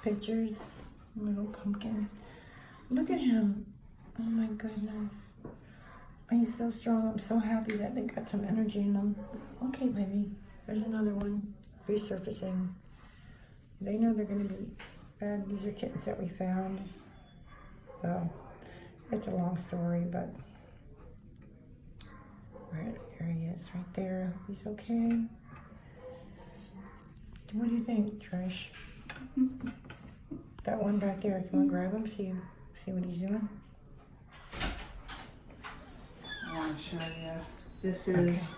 pictures. Little pumpkin. Look at him. Oh my goodness. He's so strong. I'm so happy that they got some energy in them. Okay, baby. There's another one resurfacing. They know they're going to be bad. These are kittens that we found. So, it's a long story, but right there he is, right there. He's okay. What do you think, Trish? That one back there, can we grab him? See what he's doing? I want to show you. This is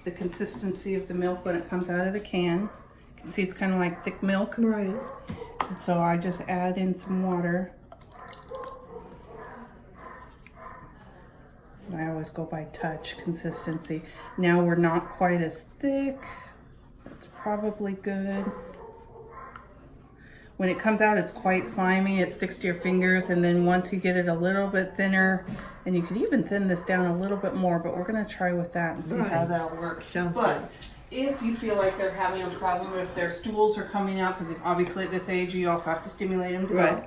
the consistency of the milk when it comes out of the can. You can see it's kind of like thick milk. Right. And so I just add in some water. And I always go by touch consistency. Now we're not quite as thick. It's probably good. When it comes out, it's quite slimy. It sticks to your fingers, and then once you get it a little bit thinner, and you could even thin this down a little bit more, but we're gonna try with that and see how that'll work. Sounds but good. If you feel like they're having a problem, if their stools are coming out, because obviously at this age, you also have to stimulate them to go.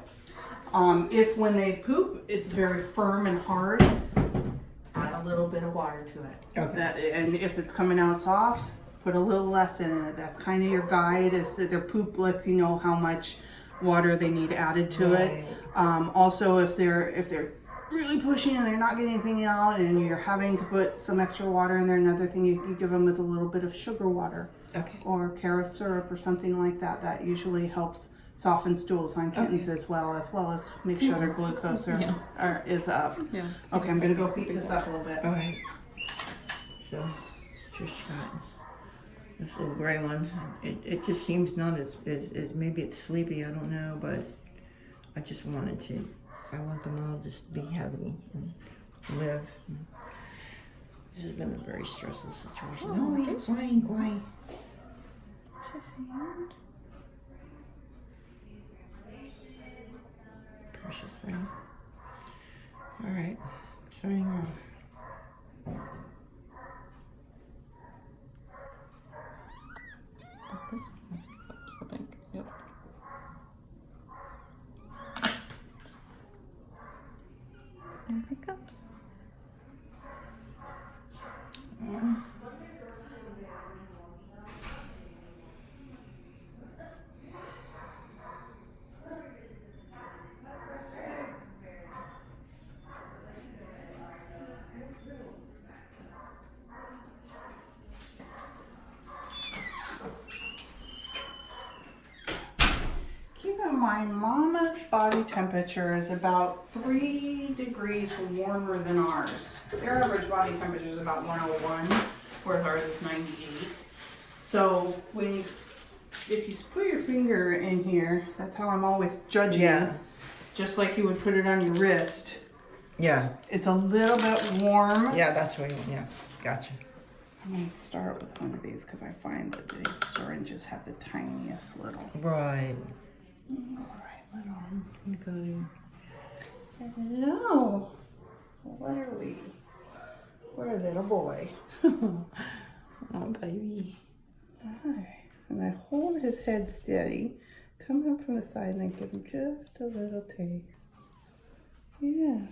If when they poop, it's very firm and hard, add a little bit of water to it. Okay. And if it's coming out soft, put a little less in it. That's kind of your guide. Is that their poop lets you know how much water they need added to it. Also, if they're really pushing and they're not getting anything out, and you're having to put some extra water in there, another thing you give them is a little bit of sugar water, or carrot syrup or something like that. That usually helps soften stools on kittens as well as make sure their glucose is up. Yeah. Okay, I'm gonna go heat this up a little bit. All right. So, Trish got this little gray one. It just seems not as maybe it's sleepy, I don't know, but I just wanted to. I want them all just to be happy and live. This has been a very stressful situation. Oh, Why? Precious thing. All right, signing off. This one has hiccups, I think. Yep. No hiccups. Keep in mind, Mama's body temperature is about 3 degrees warmer than ours. Their average body temperature is about 101, whereas ours is 98. So if you put your finger in here, that's how I'm always judging. Yeah. Just like you would put it on your wrist. Yeah. It's a little bit warm. Yeah, that's what you want. Yeah, gotcha. I'm going to start with one of these because I find that these syringes have the tiniest little. Right. All right, hello. What are we? We're a little boy. Oh, baby. All right. And I hold his head steady, come up from the side, and I give him just a little taste. Yeah.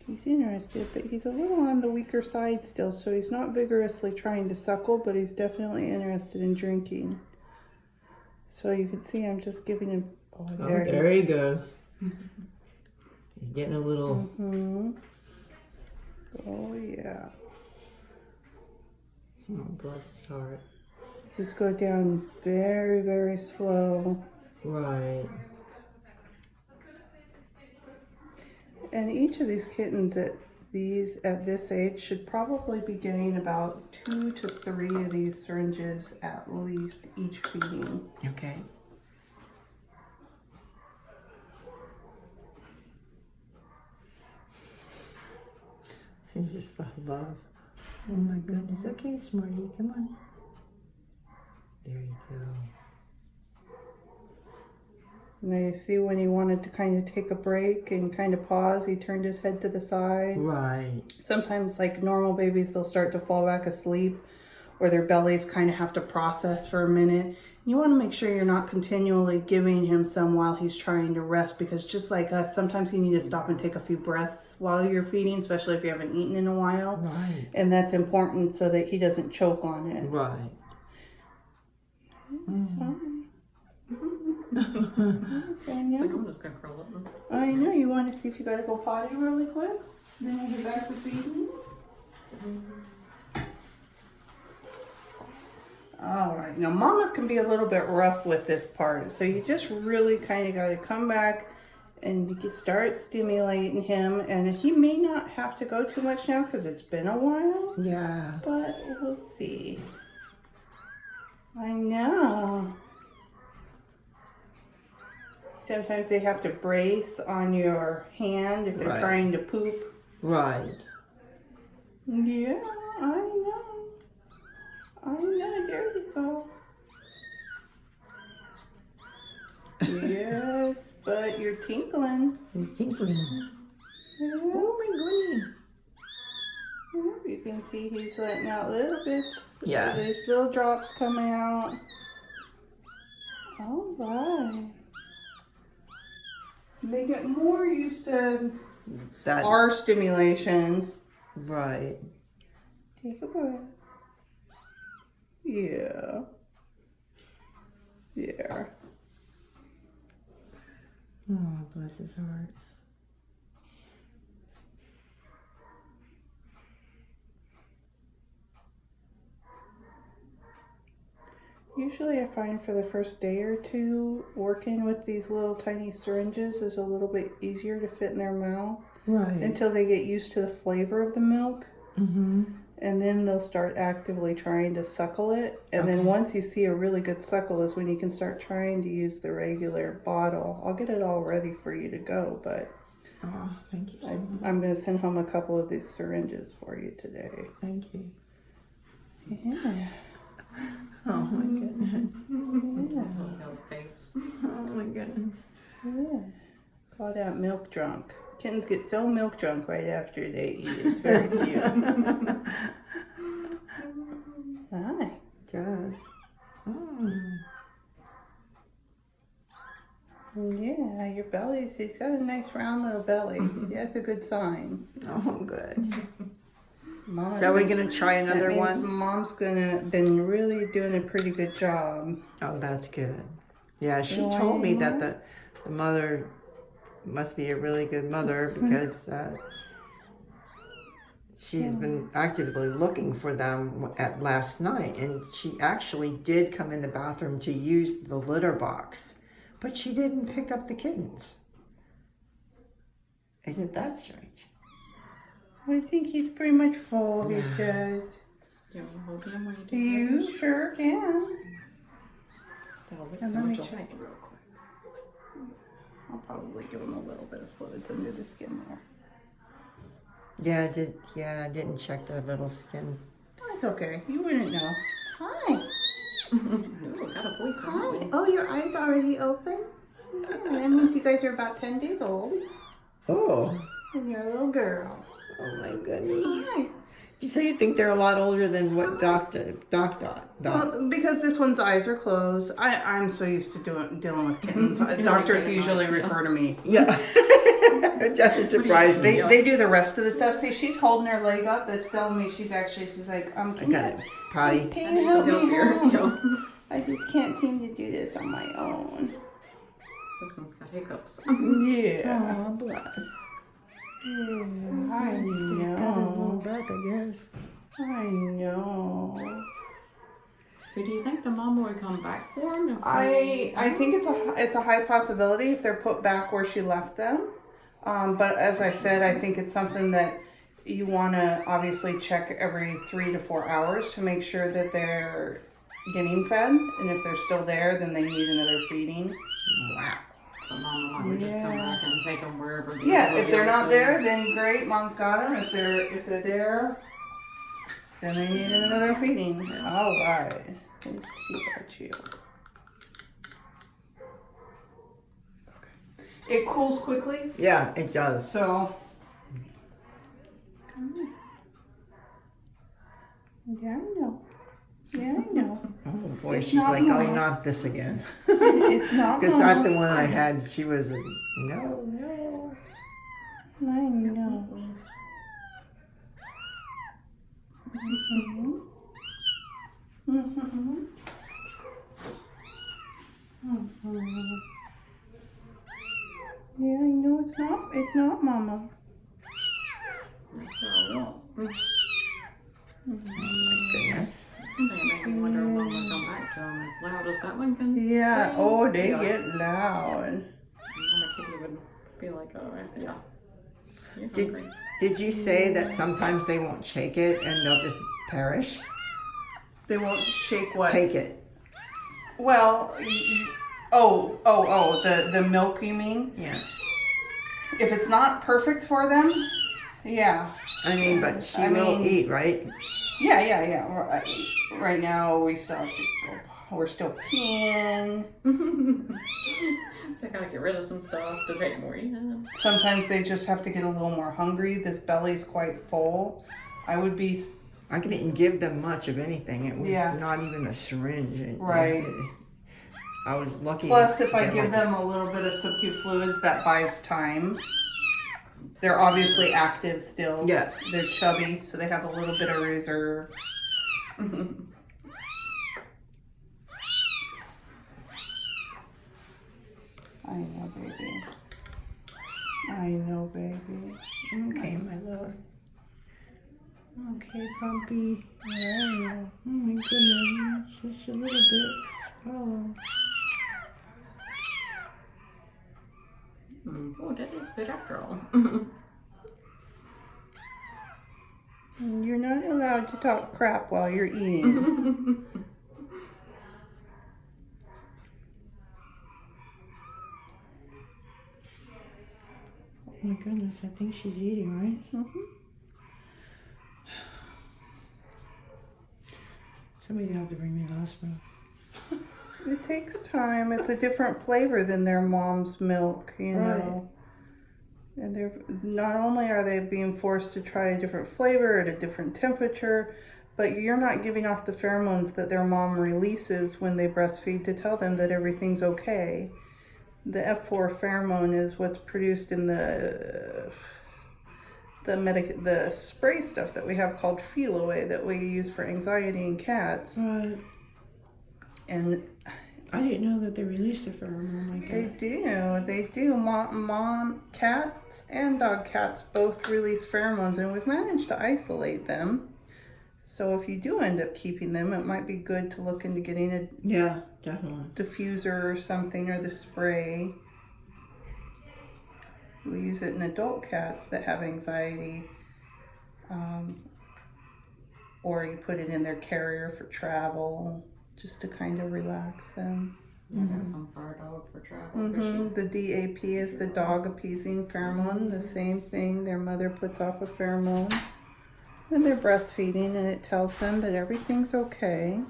He's interested, but he's a little on the weaker side still, so he's not vigorously trying to suckle, but he's definitely interested in drinking. So you can see I'm just giving him, There he goes. He's getting a little... Oh yeah. Oh, bless his heart. Just go down very, very slow. Right. And each of these kittens at this age should probably be getting about 2 to 3 of these syringes at least each feeding. Okay. He's just love. Oh my goodness. Okay, Smarty, come on. There you go. And I see when he wanted to kind of take a break and kind of pause, he turned his head to the side. Right. Sometimes, like normal babies, they'll start to fall back asleep, or their bellies kind of have to process for a minute. You want to make sure you're not continually giving him some while he's trying to rest, because just like us, sometimes you need to stop and take a few breaths while you're feeding, especially if you haven't eaten in a while. Right. And that's important so that he doesn't choke on it. Right. It's like I'm just gonna curl up. I know, you want to see if you gotta go potty really quick? Then we'll get back to feeding. Alright, now mamas can be a little bit rough with this part, so you just really kind of got to come back and you can start stimulating him, and he may not have to go too much now because it's been a while, Yeah. but we'll see. I know. Sometimes they have to brace on your hand if they're Right. trying to poop. Right. Yeah, I know. I know, there you go. Yes, but you're tinkling. You're tinkling. Yeah. Oh my goodness. You can see he's letting out little bits. Yeah. There's little drops coming out. All right. They get more used to That. our stimulation. Right. Take a breath. Yeah. Yeah. Oh, bless his heart. Usually I find for the first day or two, working with these little tiny syringes is a little bit easier to fit in their mouth Right. until they get used to the flavor of the milk. Mm-hmm. And then they'll start actively trying to suckle it. And then Okay. once you see a really good suckle is when you can start trying to use the regular bottle. I'll get it all ready for you to go, but Oh, thank you. I'm going to send home a couple of these syringes for you today. Thank you. Yeah. Oh my goodness. Yeah. Milk face. Oh my goodness. Yeah. Call that milk drunk. Kittens get so milk drunk right after they eat. It's very cute. Hi. Just. Mm. Yeah, your belly's, he's got a nice round little belly. That's a good sign. Oh, good. Mama's So we're been- gonna try another that means one? Mom's been really doing a pretty good job. Oh, that's good. Yeah, she You want told me any that more? the mother must be a really good mother because she's been actively looking for them at last night, and she actually did come in the bathroom to use the litter box, but she didn't pick up the kittens. Isn't that strange? I think he's pretty much full, he says. Do you want to hold him when you do You sure can. That'll look And so let me much check. alike real quick. I'll probably give him a little bit of fluids under the skin there. Yeah, I did. Yeah, I didn't check their little skin. That's okay. You wouldn't know. Hi. Ooh, got a voice on Hi. that. Oh, your eyes already open? Yeah, that means you guys are about 10 days old. Oh, And you're a little girl. oh my goodness. Hi. So you think they're a lot older than what Doc. Well, because this one's eyes are closed. I'm so used to dealing with kittens. Doctors usually refer to me. Yeah. It doesn't surprise me. They do the rest of the stuff. See, she's holding her leg up. That's telling me she's like, I got it. Potty. Can you help me Here we home? go. I just can't seem to do this on my own. This one's got hiccups. Yeah. Oh, bless. I Got a little know. back, I guess. I know. So do you think the mama would come back for him? if I think it's a high possibility if they're put back where she left them. But as I said, I think it's something that you want to obviously check every 3 to 4 hours to make sure that they're getting fed. And if they're still there, then they need another feeding. Wow. So mama would just come back and take them wherever. the Yeah, other if they're not girls there, are. then great, mom's got them. If they're there, then they need another feeding. All right. Let's see about you. It cools quickly, Yeah, it does. so. Yeah, I know. Yeah, I know. Oh boy, It's she's not like, Mama. oh, not this again. It's not Because Mama. not the one I had. She was like, no, no. I know. Mm-hmm. Mm-hmm. Mm-hmm. Yeah, I know it's not. It's not Mama. Goodness. Something that made me wonder when Mom will come back to him as loud as that one can Yeah. scream. Oh, they Yeah. get loud. Mama Kitty would be like, oh, yeah. You're Did, hungry. did you say that sometimes they won't shake it and they'll just perish? They won't shake what? Take it. Well, the milk you mean? Yeah. If it's not perfect for them, yeah. I mean, but she I will mean- eat, right? Yeah. Right now we still have to go. We're still peeing. So I gotta get rid of some stuff to make more. Yeah. Sometimes they just have to get a little more hungry. This belly's quite full. I would be I didn't give them much of anything. It was Yeah. not even a syringe. Right. I was lucky. Plus, if to I get give like- them a little bit of subcu fluids, that buys time. They're obviously active still. Yes. They're chubby, so they have a little bit of reserve. I know, baby. I know, baby. Okay, my love. Okay, Pumpy. Yeah. Oh my goodness, just a little bit. Oh. Oh, that is good after all. You're not allowed to talk crap while you're eating. Oh my goodness, I think she's eating, right? Mhm. Somebody have to bring me to the hospital. It takes time. It's a different flavor than their mom's milk, you know. And they're not only are they being forced to try a different flavor at a different temperature, but you're not giving off the pheromones that their mom releases when they breastfeed to tell them that everything's okay. The F4 pheromone is what's produced in the spray stuff that we have called Feel Away that we use for anxiety in cats. Right. And I didn't know that they released it for her. Oh my they god. do. They do. Mom cats and dog cats both release pheromones, and we've managed to isolate them. So if you do end up keeping them, it might be good to look into getting a Yeah, definitely. diffuser or something, or the spray. We use it in adult cats that have anxiety, or you put it in their carrier for travel, just to kind of relax them. I got some for our dog for travel. The DAP is the dog appeasing pheromone, the same thing. Their mother puts off a pheromone when they're breastfeeding, and it tells them that everything's okay.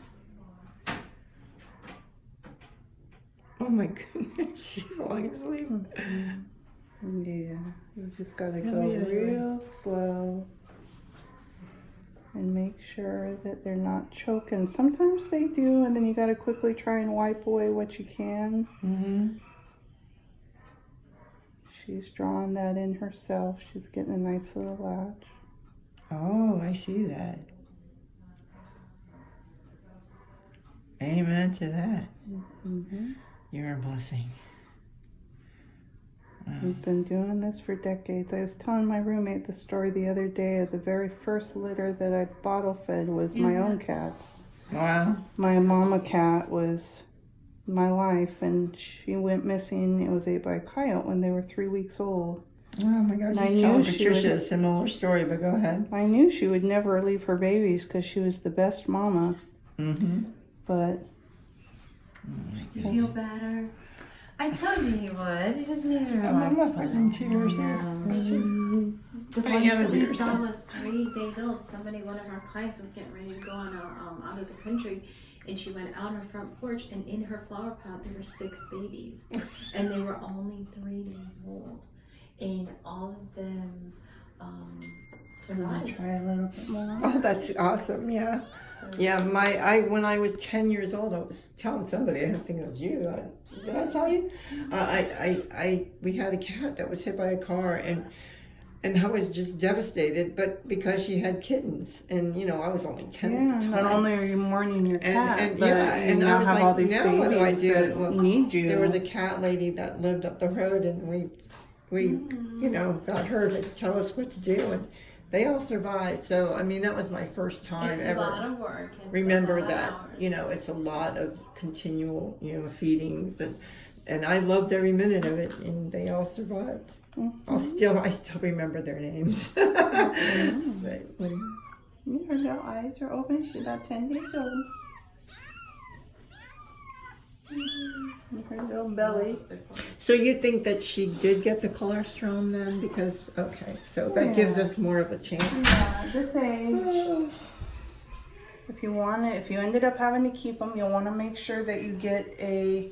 Oh my goodness, she's falling asleep. Yeah, you just gotta Oh, go yeah, right. real slow and make sure that they're not choking. Sometimes they do, and then you gotta quickly try and wipe away what you can. Mm-hmm. She's drawing that in herself. She's getting a nice little latch. Oh, I see that. Amen to that. Mm-hmm. You're a blessing. We've been doing this for decades. I was telling my roommate the story the other day of the very first litter that I bottle fed was my own cats. Wow. My mama cat was my life, and she went missing. It was ate by a coyote when they were 3 weeks old. Oh my gosh, And I she's telling knew she Patricia would- a similar story, but go ahead. I knew she would never leave her babies because she was the best mama, Mm-hmm. but You feel better? I told you he would. He just needed to I'm relax. almost like in tears. The I ones am that in we tears. saw was 3 days old. One of our clients was getting ready to go on out of the country, and she went out her front porch, and in her flower pot there were 6 babies, and they were only 3 days old, and all of them survived. Try a little bit more. Oh, that's awesome. Yeah. So, Yeah, when I was 10 years old, I was telling somebody, I don't think it was you. Did I tell you? We had a cat that was hit by a car, and I was just devastated. But because she had kittens, and I was only 10. Yeah, at the not time. only are you mourning your cat, and but yeah, you and I now was have like, all these now what do I babies do? that Well, need you. There was a cat lady that lived up the road, and we got her to tell us what to do, and they all survived. So I mean, that was my first time it's ever. a lot of work. It's Remember a lot that of hours. it's a lot of continual feedings, and I loved every minute of it, and they all survived. I still remember their names. But Her little eyes are open. She's about 10 days old. And her little belly. so you think that she did get the colostrum then? Because so that gives us more of a chance. Yeah, at this age, if you ended up having to keep them, you'll want to make sure that you get a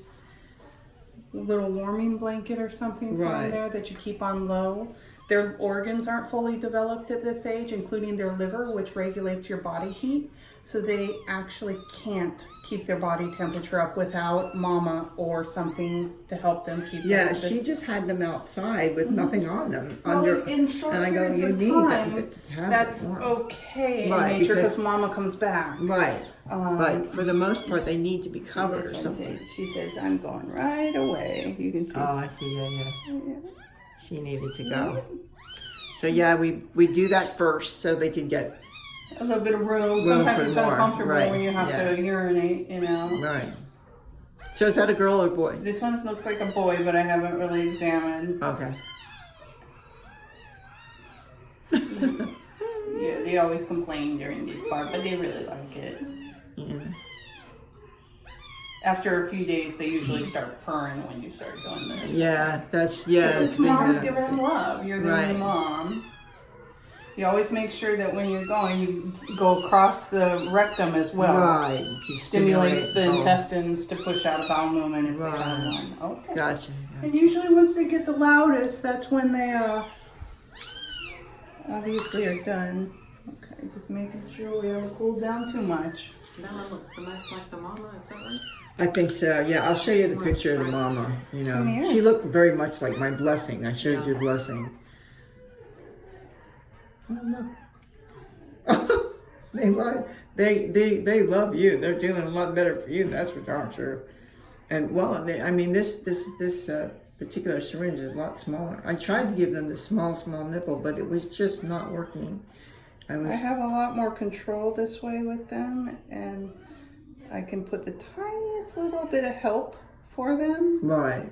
little warming blanket or something for Right. them there that you keep on low. Their organs aren't fully developed at this age, including their liver, which regulates your body heat. So they actually can't keep their body temperature up without mama or something to help them keep Yeah, them. she just had them outside with nothing on them. Well, in short and I go, periods you of need time, them to have that's it warm. okay Right, in nature because- because mama comes back. Right. But for the most part, they need to be covered or This one something. says- She says, I'm going right away. You can see. Oh, I see. Yeah. Yeah. She needed to go. So yeah, we do that first so they could get A little bit of room. for Sometimes it's more, uncomfortable right, when you have yeah. to urinate, right. So is that a girl or boy? This one looks like a boy, but I haven't really examined. Okay. Yeah, they always complain during this part, but they really like it. Yeah. After a few days, they usually start purring when you start doing this. Yeah, that's Because it's mom's been, giving them love. You're their new Right. mom. You always make sure that when you're going, you go across the rectum as well. right. Stimulates the Oh, intestines to push out a bowel movement if Right. they have one. Okay. Gotcha. And usually once they get the loudest, that's when they obviously are done. Okay, just making sure we haven't cooled down too much. That one looks the most like the mama, is that right? I think so. Yeah, I'll show you the picture of the mama. Come here. She looked very much like my blessing. I showed you blessing. Oh look. They love you. They're doing a lot better for you. That's for darn sure. And this particular syringe is a lot smaller. I tried to give them the small nipple, but it was just not working. I have a lot more control this way with them, and I can put the tiniest little bit of help for them Right.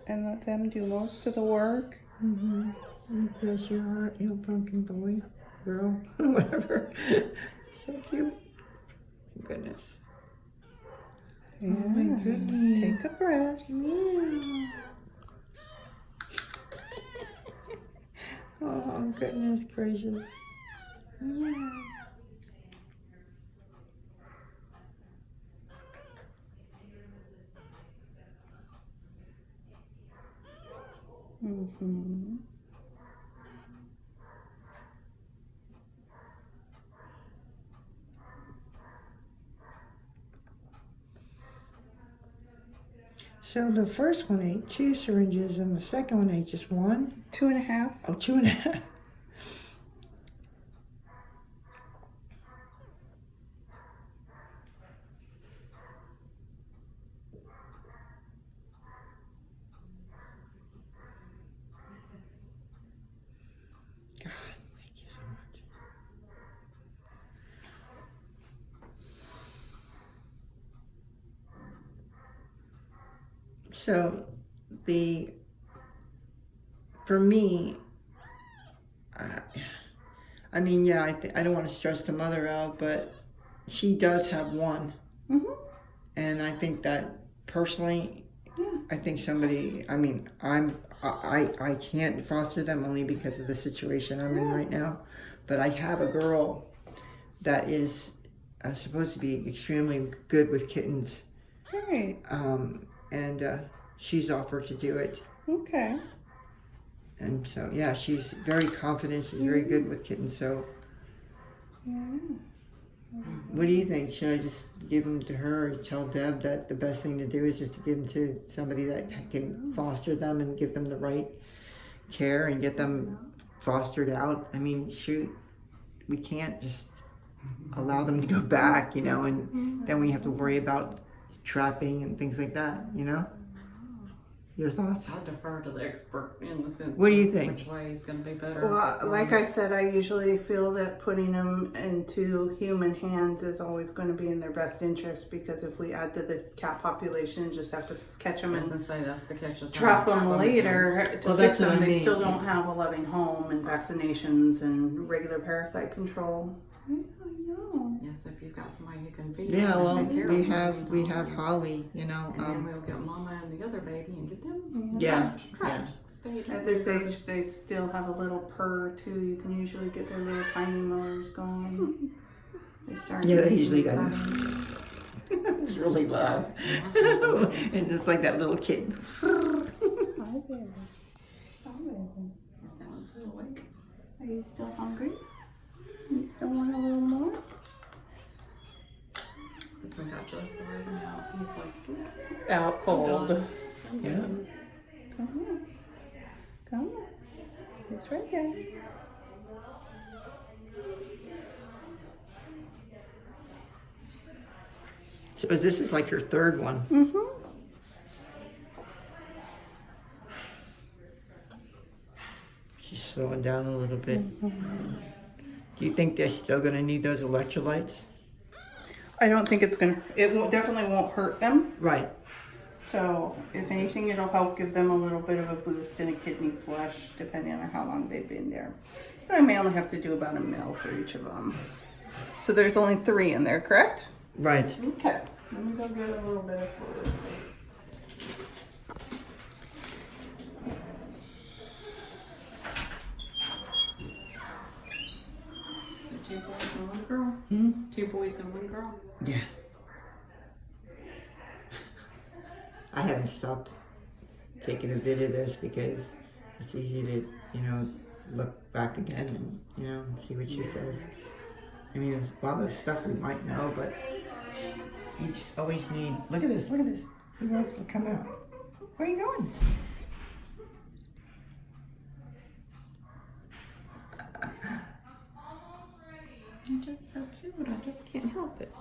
and let them do most of the work. Mm-hmm. Bless your heart, you pumpkin boy, girl, whatever. So cute. Goodness. Yeah. Oh my goodness. Take a breath. Yeah. Oh goodness gracious. Yeah. Mm-hmm. So the first one ate 2 syringes and the second one ate just 1? 2.5. Oh, 2.5. God, thank you so much. So, for me, I mean, yeah, I don't want to stress the mother out, but she does have 1. Mm-hmm. And I think that personally, Yeah. I think somebody, I mean, I can't foster them only because of the situation I'm in right now, but I have a girl that is supposed to be extremely good with kittens. Great. And she's offered to do it. Okay. And so, yeah, she's very confident. She's very good with kittens. So, what do you think? Should I just give them to her or tell Deb that the best thing to do is just to give them to somebody that can foster them and give them the right care and get them fostered out? I mean, shoot, we can't just allow them to go back, and then we have to worry about trapping and things like that, Your thoughts? I'll defer to the expert in the sense What do you of think? which way is going to be better. Well, like I said, I usually feel that putting them into human hands is always going to be in their best interest, because if we add to the cat population and just have to catch them I was and going to say that's the catch. trap them later to Well, fix that's what them, I they mean. still don't have a loving home and vaccinations and regular parasite control. Yeah, I know. Yes, if you've got somebody who can feed Yeah, them well, and take care we of have them, Holly, and then we'll get Mama and the other baby and get them Yeah, trapped, spayed. At this age, they still have a little purr too. You can usually get their little tiny motors going. They start. Yeah, they usually making got cries. It's really loud. And it's like that little kid. Hi, baby. Hi, baby. Is that one still awake? Are you still hungry? You still want a little more? This one got just the right amount. He's like, Out cold. Yeah. Come on. Come on. It's right there. So this is like your third one. Mm-hmm. She's slowing down a little bit. Do you think they're still gonna need those electrolytes? I don't think it's gonna. Definitely won't hurt them. Right. So, if anything, it'll help give them a little bit of a boost in a kidney flush, depending on how long they've been there. But I may only have to do about a ml for each of them. So there's only 3 in there, correct? Right. Okay. Let me go get a little bit of fluid. so 2 boys and 1 girl? Hmm? 2 boys and 1 girl? Yeah. I haven't stopped taking a bit of this because it's easy to, look back again and, see what she says. I mean, there's a lot of stuff we might know, but you just always need, look at this. He wants to come out. Where are you going? You're just so cute. I just can't help it.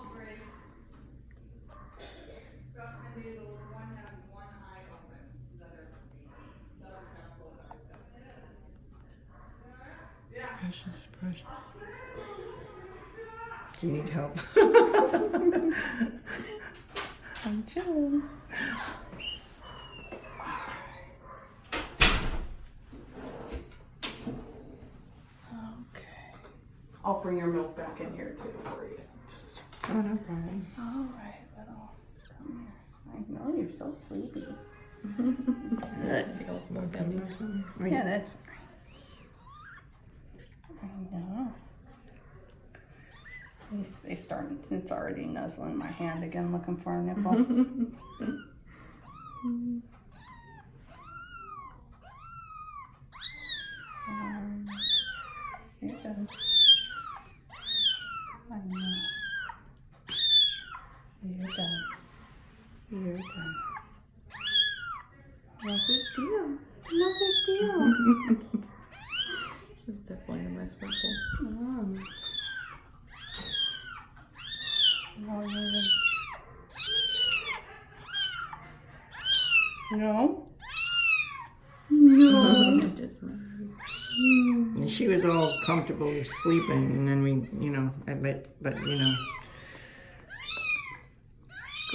Precious. Do you need help? I'm chilling. Okay. I'll bring your milk back in here too for you. Oh, no problem. All right, little. Come here. I know you're so sleepy. Yeah, that's fine. I know. They start. It's already nuzzling my hand again, looking for a nipple. You're done. I know. You're done. You're done. No big deal. No big deal. She's definitely the most purple. No. No. Just And she was all comfortable sleeping, and then we, but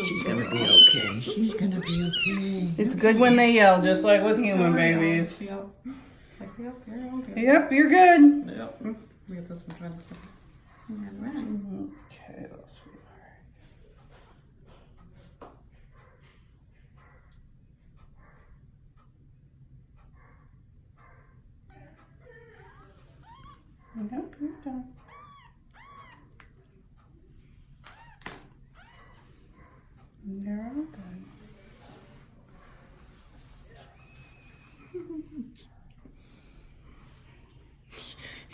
she's gonna be okay. She's gonna be okay. It's good when they yell, just like with human babies. Yep. It's like, yep, you're okay. Yep, you're good. Yep. We get this one trying to keep it. All right. Okay, little sweetheart. Yep, you're done.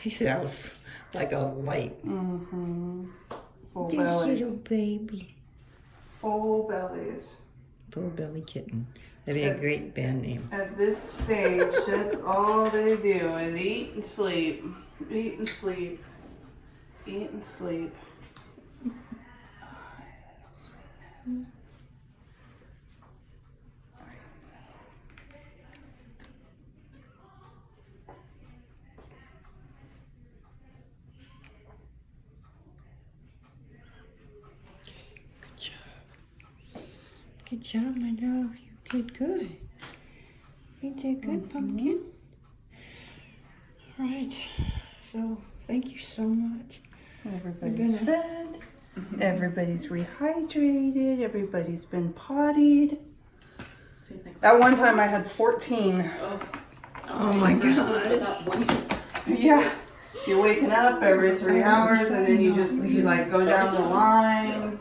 He's out like a light. Mm-hmm. Full This bellies. little baby. Full bellies. Full belly kitten. That'd be a great band name. At this stage, that's all they do is eat and sleep. Eat and sleep. Eat and sleep. Sweetness. Good job, my dog. You did good. You did good, Pumpkin. All right. So, thank you so much. Everybody's fed. Everybody's rehydrated. Everybody's been pottied. At one time, I had 14. Oh my gosh. Yeah. You're waking up every 3 hours, and then you like go down the line.